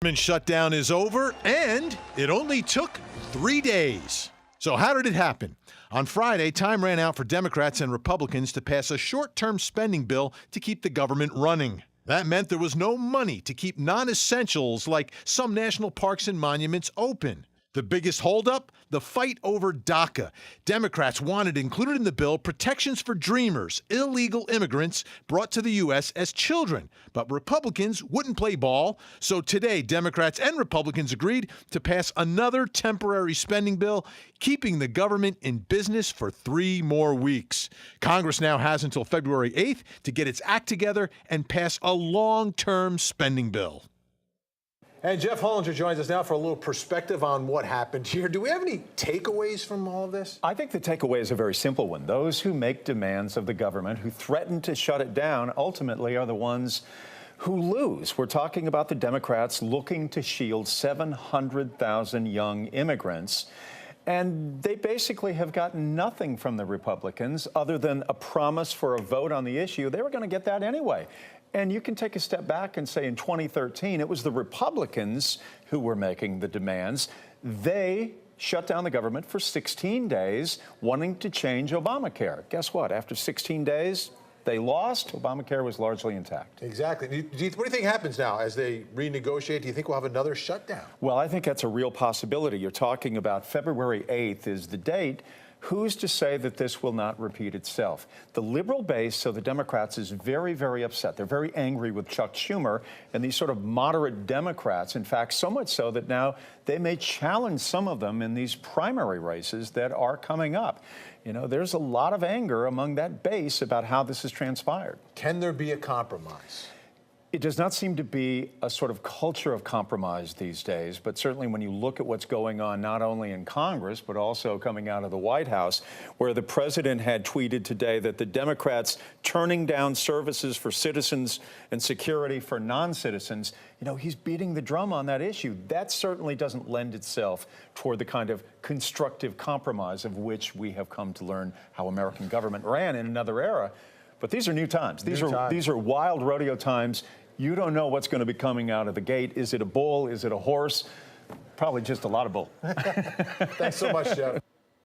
Government shutdown is over, and it only took 3 days. So how did it happen? On Friday, time ran out for Democrats and Republicans to pass a short-term spending bill to keep the government running. That meant there was no money to keep non-essentials like some national parks and monuments open. The biggest holdup? The fight over DACA. Democrats wanted included in the bill protections for dreamers, illegal immigrants brought to the U.S. as children. But Republicans wouldn't play ball. So today, Democrats and Republicans agreed to pass another temporary spending bill, keeping the government in business for 3 more weeks. Congress now has until February 8th to get its act together and pass a long-term spending bill. And Jeff Hollinger joins us now for a little perspective on what happened here. Do we have any takeaways from all of this? I think the takeaway is a very simple one. Those who make demands of the government, who threaten to shut it down, ultimately are the ones who lose. We're talking about the Democrats looking to shield 700,000 young immigrants. And they basically have gotten nothing from the Republicans other than a promise for a vote on the issue. They were going to get that anyway. And you can take a step back and say in 2013, it was the Republicans who were making the demands. They shut down the government for 16 days, wanting to change Obamacare. Guess what? After 16 days, they lost. Obamacare was largely intact. Exactly. What do you think happens now as they renegotiate? Do you think we'll have another shutdown? Well, I think that's a real possibility. You're talking about February 8th is the date. Who's to say that this will not repeat itself? The liberal base, so the Democrats, is very, very upset. They're very angry with Chuck Schumer and these sort of moderate Democrats. In fact, so much so that now they may challenge some of them in these primary races that are coming up. You know, there's a lot of anger among that base about how this has transpired. Can there be a compromise? It does not seem to be a sort of culture of compromise these days, but certainly when you look at what's going on not only in Congress, but also coming out of the White House, where the president had tweeted today that the Democrats turning down services for citizens and security for non-citizens, you know, he's beating the drum on that issue. That certainly doesn't lend itself toward the kind of constructive compromise of which we have come to learn how American government ran in another era. But these are new times. These are wild rodeo times. You don't know what's going to be coming out of the gate. Is it a bull? Is it a horse? Probably just a lot of bull. Thanks so much, Jeff.